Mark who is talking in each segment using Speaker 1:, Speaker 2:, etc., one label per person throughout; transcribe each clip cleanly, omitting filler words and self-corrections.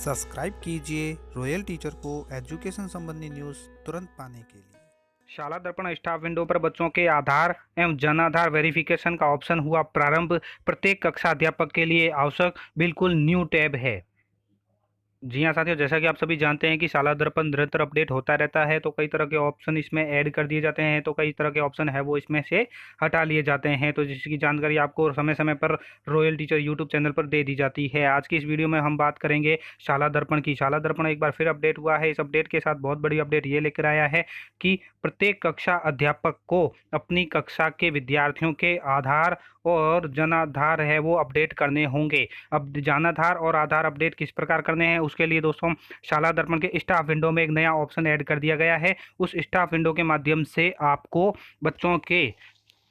Speaker 1: Subscribe कीजिए royal teacher को education संबंधी न्यूज़ तुरंत पाने के लिए।
Speaker 2: शाला दर्पण स्टाफ विंडो पर बच्चों के आधार एवं जन आधार वेरिफिकेशन का ऑप्शन हुआ प्रारंभ। प्रत्येक कक्षा अध्यापक के लिए आवश्यक बिल्कुल न्यू टैब है। जी हाँ साथियों, जैसा कि आप सभी जानते हैं कि शाला दर्पण निरंतर अपडेट होता रहता है, तो कई तरह के ऑप्शन इसमें ऐड कर दिए जाते हैं, तो कई तरह के ऑप्शन है वो इसमें से हटा लिए जाते हैं। तो जिसकी जानकारी आपको समय समय पर रॉयल टीचर यूट्यूब चैनल पर दे दी जाती है। आज की इस वीडियो में हम बात करेंगे शाला दर्पण की। शाला दर्पण एक बार फिर अपडेट हुआ है। इस अपडेट के साथ बहुत बड़ी अपडेट ये लेकर आया है कि प्रत्येक कक्षा अध्यापक को अपनी कक्षा के विद्यार्थियों के आधार और जन आधार है वो अपडेट करने होंगे। अब जन आधार और आधार अपडेट किस प्रकार करने हैं, उसके लिए दोस्तों शाला दर्पण के स्टाफ विंडो में एक नया ऑप्शन ऐड कर दिया गया है। उस स्टाफ विंडो के माध्यम से आपको बच्चों के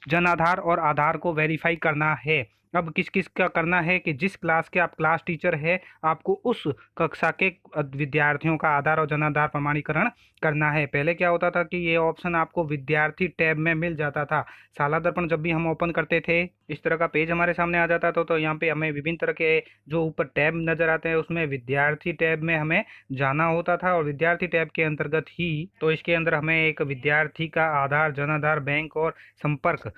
Speaker 2: जन आधार और आधार को वेरीफाई करना है। अब किस किस का करना है कि जिस क्लास के आप क्लास टीचर है, आपको उस कक्षा के विद्यार्थियों का आधार और जन आधार प्रमाणीकरण करना है। पहले क्या होता था कि ये ऑप्शन आपको विद्यार्थी टैब में मिल जाता था। शाला दर्पण जब भी हम ओपन करते थे, इस तरह का पेज हमारे सामने आ जाता था। तो यहाँ पे हमें विभिन्न तरह के जो ऊपर टैब नजर आते हैं, उसमें विद्यार्थी टैब में हमें जाना होता था और विद्यार्थी टैब के अंतर्गत ही तो इसके अंदर हमें एक विद्यार्थी का आधार, जन आधार, बैंक और संपर्क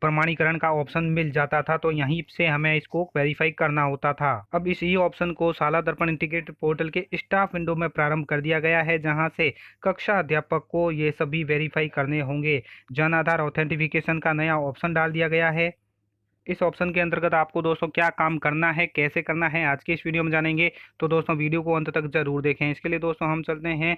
Speaker 2: प्रमाणीकरण का ऑप्शन मिल जाता था। तो यहीं से हमें इसको वेरीफाई करना होता था। अब इस ई ऑप्शन को शाला दर्पण इंटीग्रेटेड पोर्टल के स्टाफ विंडो में प्रारंभ कर दिया गया है, जहां से कक्षा अध्यापक को ये सभी वेरीफाई करने होंगे। जन आधार ऑथेंटिफिकेशन का नया ऑप्शन डाल दिया गया है। इस ऑप्शन के अंतर्गत आपको दोस्तों क्या काम करना है, कैसे करना है, आज की इस वीडियो में जानेंगे। तो दोस्तों वीडियो को अंत तक जरूर देखें। इसके लिए दोस्तों हम चलते हैं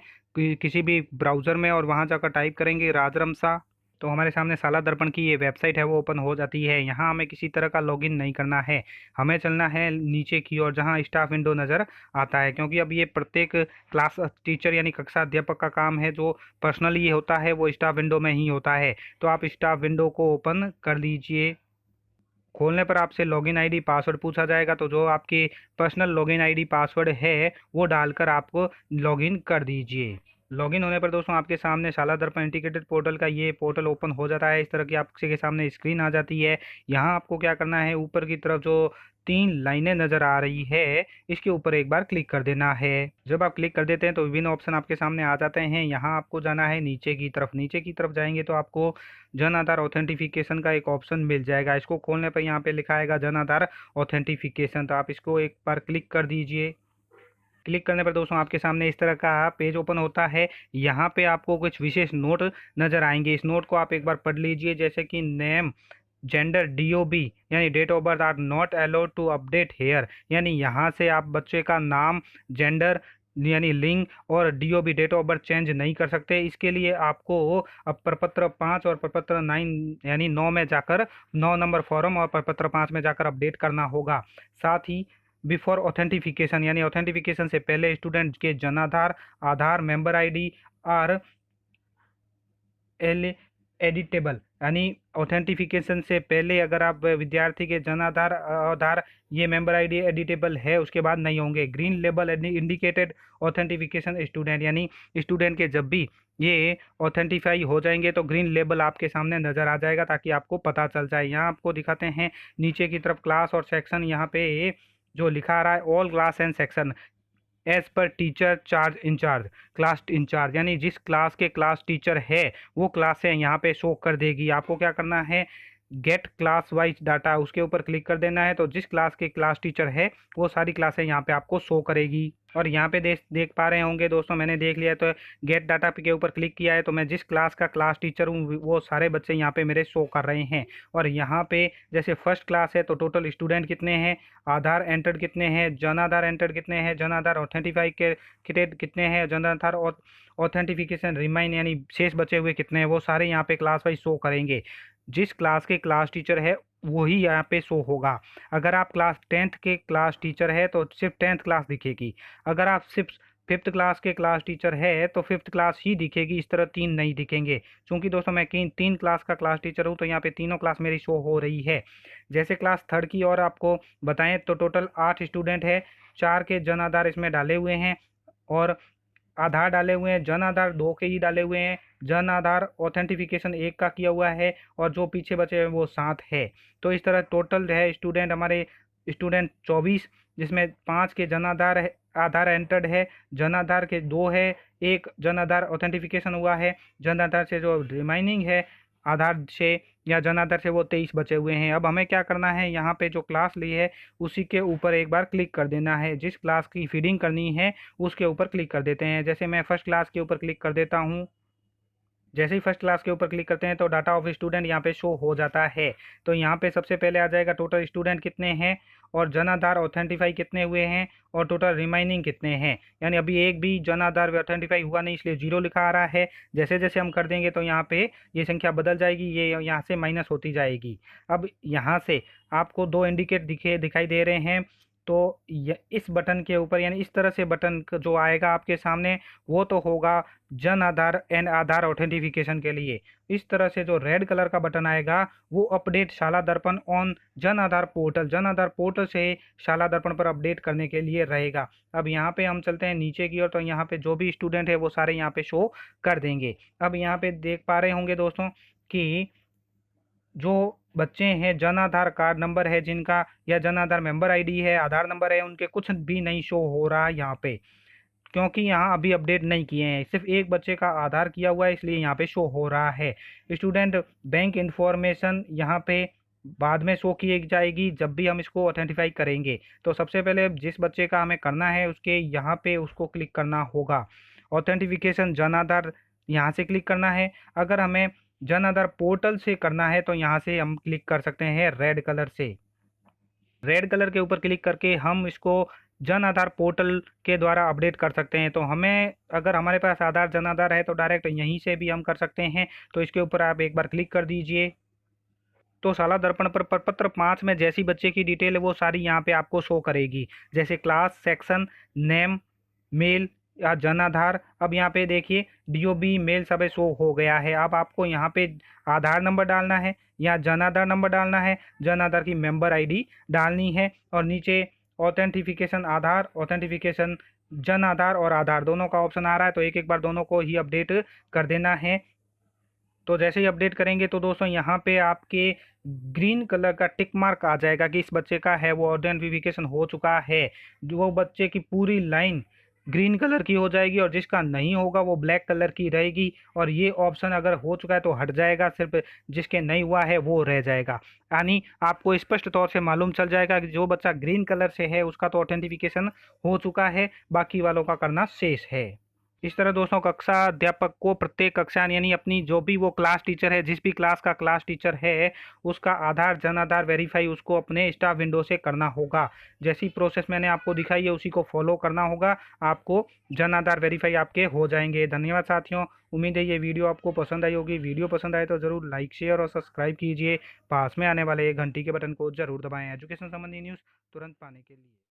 Speaker 2: किसी भी ब्राउजर में और वहां जाकर टाइप करेंगे राजरमसा। तो हमारे सामने शाला दर्पण की ये वेबसाइट है वो ओपन हो जाती है। यहाँ हमें किसी तरह का लॉगिन नहीं करना है, हमें चलना है नीचे की ओर जहाँ स्टाफ विंडो नज़र आता है। क्योंकि अब ये प्रत्येक क्लास टीचर यानी कक्षा अध्यापक का काम है, जो पर्सनली ये होता है वो स्टाफ विंडो में ही होता है। तो आप स्टाफ विंडो को ओपन कर लीजिए। खोलने पर आपसे लॉगिन आईडी पासवर्ड पूछा जाएगा, तो जो आपकी पर्सनल लॉगिन आईडी पासवर्ड है वो डालकर आपको लॉगिन कर दीजिए। लॉगिन होने पर दोस्तों आपके सामने शाला दर्पण इंटीग्रेटेड पोर्टल का ये पोर्टल ओपन हो जाता है। इस तरह की आपके सामने स्क्रीन आ जाती है। यहाँ आपको क्या करना है, ऊपर की तरफ जो 3 लाइनें नज़र आ रही है, इसके ऊपर एक बार क्लिक कर देना है। जब आप क्लिक कर देते हैं तो विभिन्न ऑप्शन आपके सामने आ जाते हैं। यहाँ आपको जाना है नीचे की तरफ। नीचे की तरफ जाएंगे तो आपको जन आधार ऑथेंटिफिकेशन का एक ऑप्शन मिल जाएगा। इसको खोलने पर यहाँ पे लिखा आएगा जन आधार ऑथेंटिफिकेशन, तो आप इसको एक बार क्लिक कर दीजिए। क्लिक करने पर दोस्तों आपके सामने इस तरह का पेज ओपन होता है। यहाँ पे आपको कुछ विशेष नोट नज़र आएंगे। इस नोट को आप एक बार पढ़ लीजिए, जैसे कि नेम, जेंडर, डीओबी यानी date of birth are not allowed to update here, यानी यहाँ से आप बच्चे का नाम, जेंडर यानी लिंग और DOB date of birth change नहीं कर सकते। इसके लिए आपको अब प्रपत्र 5 और प्रपत्र 9 यानी 9 में जाकर 9 नंबर फॉर्म और प्रपत्र 5 में जाकर अपडेट करना होगा। साथ ही बिफोर ऑथेंटिफिकेशन यानी ऑथेंटिफिकेशन से पहले स्टूडेंट के जन आधार, आधार मेंबर आईडी आर एडिटेबल, यानी ऑथेंटिफिकेशन से पहले अगर आप विद्यार्थी के जन आधार, आधार ये मेंबर आईडी एडिटेबल है, उसके बाद नहीं होंगे। Green label indicated authentication student, यानी स्टूडेंट के जब भी ये ऑथेंटिफाई हो जाएंगे तो ग्रीन लेबल आपके सामने नज़र आ जाएगा, ताकि आपको पता चल जाए। यहाँ आपको दिखाते हैं नीचे की तरफ क्लास और सेक्शन। यहाँ पे जो लिखा आ रहा है all class and section as per teacher charge incharge, class incharge यानी जिस क्लास के क्लास टीचर है वो क्लासें यहाँ पे शो कर देगी। आपको क्या करना है, गेट क्लास वाइज डाटा, उसके ऊपर क्लिक कर देना है। तो जिस क्लास के क्लास टीचर है वो सारी क्लासें यहाँ पे आपको शो करेगी। और यहाँ पे देख पा रहे होंगे दोस्तों, मैंने देख लिया। तो गेट डाटा के ऊपर क्लिक किया है, तो मैं जिस क्लास का क्लास टीचर हूँ वो सारे बच्चे यहाँ पे मेरे शो कर रहे हैं। और यहाँ पे जैसे फर्स्ट क्लास है तो टोटल स्टूडेंट कितने हैं, आधार एंटर्ड कितने हैं, जन आधार एंटर्ड कितने हैं, जन आधार ऑथेंटिफाई के कितने हैं, जन आधार और ऑथेंटिफिकेशन रिमाइन यानी शेष बचे हुए कितने हैं, वो सारे यहाँ पे क्लास वाइज शो करेंगे। जिस क्लास के क्लास टीचर है वही यहाँ पे शो होगा। अगर आप क्लास 10th के क्लास टीचर है तो सिर्फ 10th क्लास दिखेगी। अगर आप सिर्फ 5th क्लास के क्लास टीचर है तो 5th क्लास ही दिखेगी, इस तरह 3 नहीं दिखेंगे। क्योंकि दोस्तों मैं 3 क्लास का क्लास टीचर हूँ, तो यहाँ पे तीनों क्लास मेरी शो हो रही है। जैसे क्लास 3rd की और आपको बताएं तो टोटल 8 स्टूडेंट है, 4 के जन आधार इसमें डाले हुए हैं और आधार डाले हुए हैं। जन आधार 2 के ही डाले हुए हैं, जन आधार ऑथेंटिफिकेशन 1 का किया हुआ है और जो पीछे बचे हैं वो 7 है। तो इस तरह टोटल है स्टूडेंट हमारे स्टूडेंट 24, जिसमें 5 के जन आधार है, आधार एंटर्ड है, जन आधार के 2 है, 1 जन आधार ऑथेंटिफिकेशन हुआ है, जन आधार से जो रिमाइनिंग है आधार से या जन आधार से वो 23 बचे हुए हैं। अब हमें क्या करना है, यहाँ पे जो क्लास ली है उसी के ऊपर एक बार क्लिक कर देना है। जिस क्लास की फीडिंग करनी है उसके ऊपर क्लिक कर देते हैं। जैसे मैं फर्स्ट क्लास के ऊपर क्लिक कर देता हूँ। जैसे ही फर्स्ट क्लास के ऊपर क्लिक करते हैं तो डाटा ऑफ स्टूडेंट यहाँ पे शो हो जाता है। तो यहाँ पे सबसे पहले आ जाएगा टोटल स्टूडेंट कितने हैं और जन आधार ऑथेंटिफाई कितने हुए हैं और टोटल रिमाइनिंग कितने हैं। यानी अभी एक भी जन आधार ऑथेंटिफाई हुआ नहीं, इसलिए 0 लिखा आ रहा है। जैसे जैसे हम कर देंगे तो यहाँ पे ये संख्या बदल जाएगी, ये यहाँ से माइनस होती जाएगी। अब यहाँ से आपको 2 इंडिकेट दिखाई दे रहे हैं। तो इस बटन के ऊपर यानी इस तरह से बटन जो आएगा आपके सामने वो तो होगा Jan Aadhaar and Aadhaar authentication के लिए। इस तरह से जो रेड कलर का बटन आएगा वो अपडेट शाला दर्पण on Jan Aadhaar portal, Jan Aadhaar portal से शाला दर्पण पर अपडेट करने के लिए रहेगा। अब यहाँ पे हम चलते हैं नीचे की ओर, तो यहाँ पे जो भी स्टूडेंट है वो सारे यहाँ पे शो कर देंगे। अब यहाँ पे देख पा रहे होंगे दोस्तों कि जो बच्चे हैं जन आधार कार्ड नंबर है जिनका या जन आधार मेंबर आईडी है, आधार नंबर है, उनके कुछ भी नहीं शो हो रहा है यहाँ पे, क्योंकि यहाँ अभी अपडेट नहीं किए हैं। सिर्फ एक बच्चे का आधार किया हुआ है इसलिए यहाँ पे शो हो रहा है। स्टूडेंट बैंक इंफॉर्मेशन यहाँ पे बाद में शो की जाएगी जब भी हम इसको ऑथेंटिफाई करेंगे। तो सबसे पहले जिस बच्चे का हमें करना है उसके यहाँ पे उसको क्लिक करना होगा। ऑथेंटिफिकेशन जन आधार यहाँ से क्लिक करना है। अगर हमें जन आधार पोर्टल से करना है तो यहाँ से हम क्लिक कर सकते हैं रेड कलर से। रेड कलर के ऊपर क्लिक करके हम इसको जन आधार पोर्टल के द्वारा अपडेट कर सकते हैं। तो हमें अगर हमारे पास आधार जन आधार है तो डायरेक्ट यहीं से भी हम कर सकते हैं। तो इसके ऊपर आप एक बार क्लिक कर दीजिए। तो शाला दर्पण पर प्रपत्र 5 में जैसी बच्चे की डिटेल है वो सारी यहाँ पे आपको शो करेगी, जैसे क्लास, सेक्शन, नेम, मेल या जन आधार। अब यहाँ पे देखिए डीओबी मेल सब शो हो गया है। अब आपको यहाँ पे आधार नंबर डालना है या जन आधार नंबर डालना है, जन आधार की मेंबर आईडी डालनी है और नीचे ऑथेंटिफिकेशन आधार, ऑथेंटिफिकेशन जन आधार और आधार दोनों का ऑप्शन आ रहा है। तो एक एक बार दोनों को ही अपडेट कर देना है। तो जैसे ही अपडेट करेंगे तो दोस्तों यहाँ पे आपके ग्रीन कलर का टिक मार्क आ जाएगा कि इस बच्चे का है वो आइडेंटिफिकेशन हो चुका है। वो बच्चे की पूरी लाइन ग्रीन कलर की हो जाएगी और जिसका नहीं होगा वो ब्लैक कलर की रहेगी। और ये ऑप्शन अगर हो चुका है तो हट जाएगा, सिर्फ जिसके नहीं हुआ है वो रह जाएगा। यानी आपको स्पष्ट तौर से मालूम चल जाएगा कि जो बच्चा ग्रीन कलर से है उसका तो ऑथेंटिफिकेशन हो चुका है, बाकी वालों का करना शेष है। इस तरह दोस्तों कक्षा अध्यापक को प्रत्येक कक्षा यानी अपनी जो भी वो क्लास टीचर है, जिस भी क्लास का क्लास टीचर है, उसका आधार जन आधार वेरीफाई उसको अपने स्टाफ विंडो से करना होगा। जैसी प्रोसेस मैंने आपको दिखाई है उसी को फॉलो करना होगा, आपको जन आधार वेरीफाई आपके हो जाएंगे। धन्यवाद साथियों, उम्मीद है ये वीडियो आपको पसंद आई होगी। वीडियो पसंद आए तो ज़रूर लाइक, शेयर और सब्सक्राइब कीजिए। पास में आने वाले घंटी के बटन को ज़रूर दबाएँ एजुकेशन संबंधी न्यूज़ तुरंत पाने के लिए।